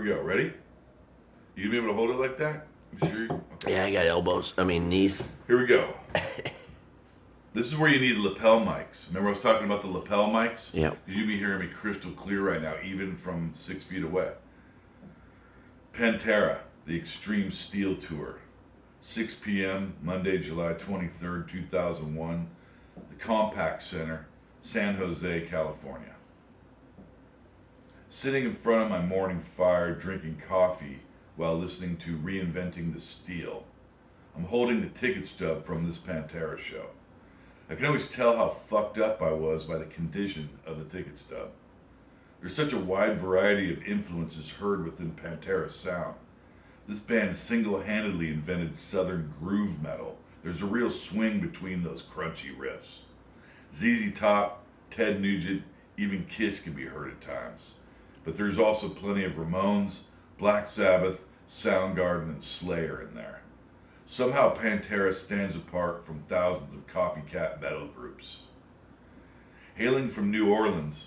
we go. Ready? You gonna be able to hold it like that? You sure? Okay. Yeah, I got elbows. I mean, knees. Here we go. This is where you need lapel mics. Remember I was talking about the lapel mics? Yeah. You'd be hearing me crystal clear right now, even from 6 feet away. Pantera, the Extreme Steel Tour. 6 p.m., Monday, July 23rd, 2001. The Compact Center, San Jose, California. Sitting in front of my morning fire, drinking coffee while listening to Reinventing the Steel. I'm holding the ticket stub from this Pantera show. I can always tell how fucked up I was by the condition of the ticket stub. There's such a wide variety of influences heard within Pantera's sound. This band single-handedly invented southern groove metal. There's a real swing between those crunchy riffs. ZZ Top, Ted Nugent, even Kiss can be heard at times. But there's also plenty of Ramones, Black Sabbath, Soundgarden, and Slayer in there. Somehow Pantera stands apart from thousands of copycat metal groups. Hailing from New Orleans,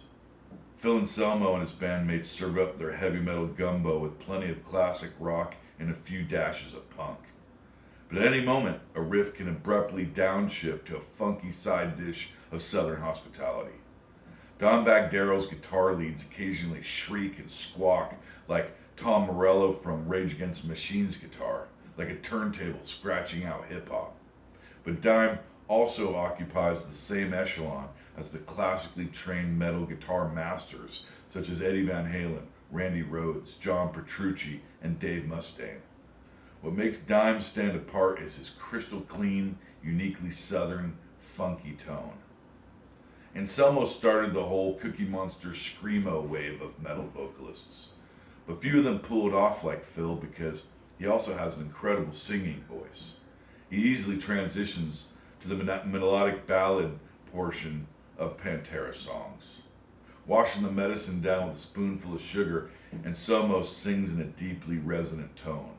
Phil Anselmo and his bandmates serve up their heavy metal gumbo with plenty of classic rock and a few dashes of punk. But at any moment, a riff can abruptly downshift to a funky side dish of southern hospitality. Don Bagdaro's guitar leads occasionally shriek and squawk like Tom Morello from Rage Against the Machine's guitar, like a turntable scratching out hip-hop. But Dime also occupies the same echelon as the classically trained metal guitar masters such as Eddie Van Halen, Randy Rhoads, John Petrucci, and Dave Mustaine. What makes Dime stand apart is his crystal clean, uniquely southern, funky tone. Anselmo started the whole Cookie Monster screamo wave of metal vocalists, but few of them pull it off like Phil because he also has an incredible singing voice. He easily transitions to the melodic ballad portion of Pantera songs. Washing the medicine down with a spoonful of sugar, Anselmo sings in a deeply resonant tone.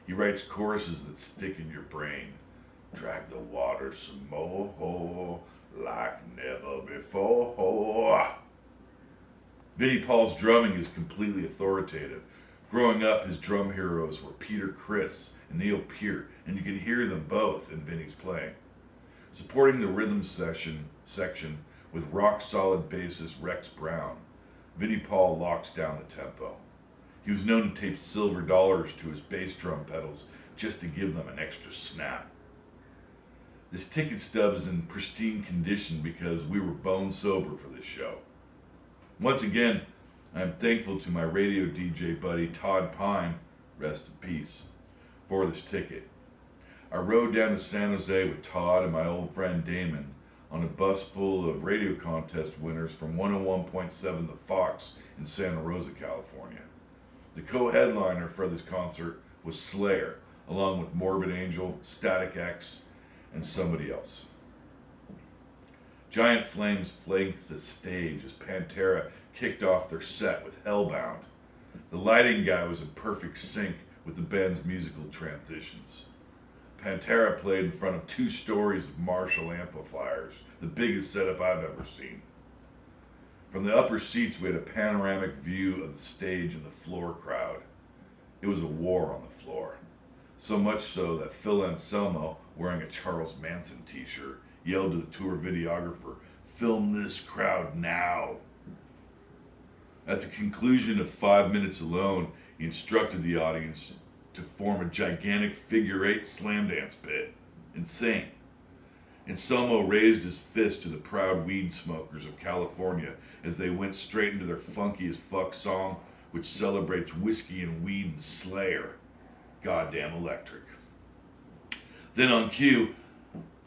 He writes choruses that stick in your brain. Drag the water some more, like never before. Vinnie Paul's drumming is completely authoritative. Growing up, his drum heroes were Peter Criss and Neil Peart, and you can hear them both in Vinnie's playing. Supporting the rhythm section with rock-solid bassist Rex Brown, Vinnie Paul locks down the tempo. He was known to tape silver dollars to his bass drum pedals just to give them an extra snap. This ticket stub is in pristine condition because we were bone sober for this show. Once again, I am thankful to my radio DJ buddy Todd Pine, rest in peace, for this ticket. I rode down to San Jose with Todd and my old friend Damon on a bus full of radio contest winners from 101.7 The Fox in Santa Rosa, California. The co-headliner for this concert was Slayer, along with Morbid Angel, Static X, and somebody else. Giant flames flanked the stage as Pantera kicked off their set with Hellbound. The lighting guy was in perfect sync with the band's musical transitions. Pantera played in front of 2 stories of Marshall amplifiers, the biggest setup I've ever seen. From the upper seats, we had a panoramic view of the stage and the floor crowd. It was a war on the floor. So much so that Phil Anselmo, wearing a Charles Manson t-shirt, yelled to the tour videographer, "Film this crowd now." At the conclusion of 5 minutes alone, he instructed the audience to form a gigantic figure-8 slam dance pit. Insane. Anselmo raised his fist to the proud weed smokers of California as they went straight into their funky as fuck song, which celebrates whiskey and weed and Slayer. Goddamn electric. Then on cue,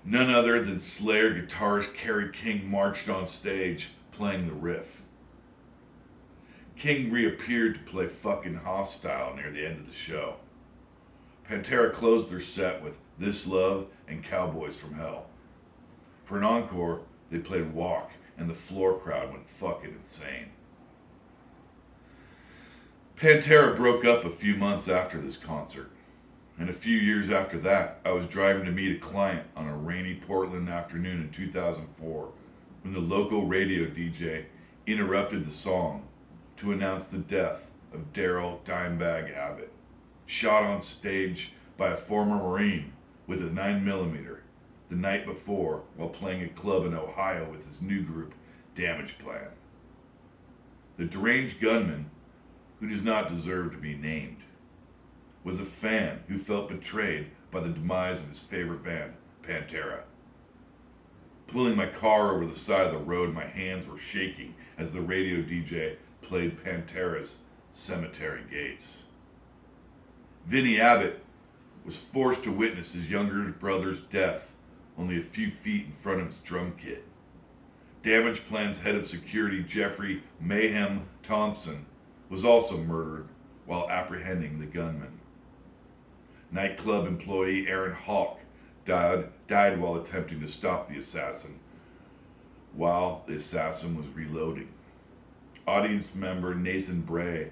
none other than Slayer guitarist Kerry King marched on stage playing the riff. King reappeared to play fucking Hostile near the end of the show. Pantera closed their set with This Love and Cowboys from Hell. For an encore, they played Walk, and the floor crowd went fucking insane. Pantera broke up a few months after this concert. And a few years after that, I was driving to meet a client on a rainy Portland afternoon in 2004 when the local radio DJ interrupted the song to announce the death of Daryl Dimebag Abbott, shot on stage by a former Marine with a 9mm the night before while playing a club in Ohio with his new group, Damage Plan. The deranged gunman, who does not deserve to be named, was a fan who felt betrayed by the demise of his favorite band, Pantera. Pulling my car over the side of the road, my hands were shaking as the radio DJ played Pantera's Cemetery Gates. Vinny Abbott was forced to witness his younger brother's death only a few feet in front of his drum kit. Damage Plan's head of security, Jeffrey Mayhem Thompson, was also murdered while apprehending the gunman. Nightclub employee Aaron Hawk died while attempting to stop the assassin, while the assassin was reloading. Audience member Nathan Bray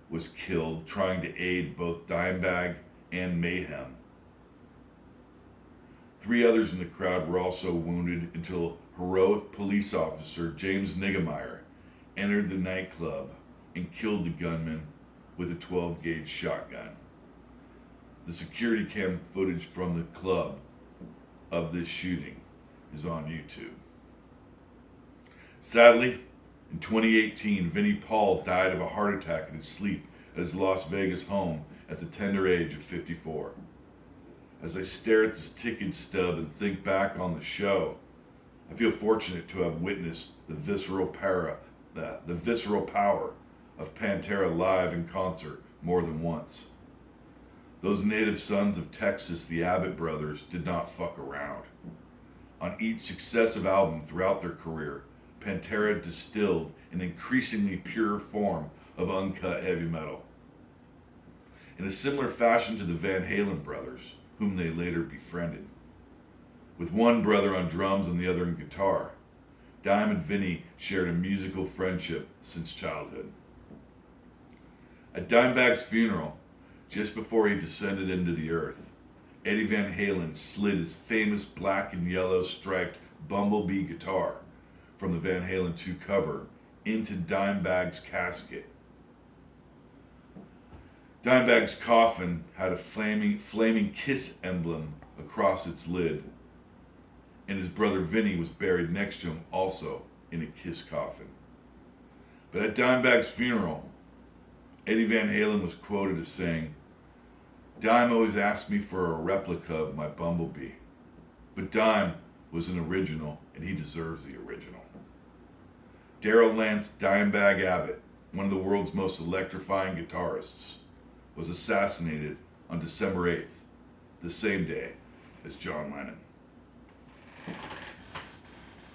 was killed trying to aid both Dimebag and Mayhem. 3 others in the crowd were also wounded until heroic police officer James Niggemeyer entered the nightclub and killed the gunman with a 12-gauge shotgun. The security cam footage from the club of this shooting is on YouTube. Sadly, in 2018, Vinnie Paul died of a heart attack in his sleep at his Las Vegas home at the tender age of 54. As I stare at this ticket stub and think back on the show, I feel fortunate to have witnessed the visceral power of Pantera live in concert more than once. Those native sons of Texas, the Abbott brothers, did not fuck around. On each successive album throughout their career, Pantera distilled an increasingly pure form of uncut heavy metal. In a similar fashion to the Van Halen brothers, whom they later befriended. With one brother on drums and the other on guitar, Dime and Vinny shared a musical friendship since childhood. At Dimebag's funeral, just before he descended into the earth, Eddie Van Halen slid his famous black and yellow striped Bumblebee guitar from the Van Halen 2 cover into Dimebag's casket. Dimebag's coffin had a flaming kiss emblem across its lid, and his brother Vinny was buried next to him also in a kiss coffin. But at Dimebag's funeral, Eddie Van Halen was quoted as saying, "Dime always asked me for a replica of my Bumblebee, but Dime was an original and he deserves the original." Daryl Lance Dimebag Abbott, one of the world's most electrifying guitarists, was assassinated on December 8th, the same day as John Lennon.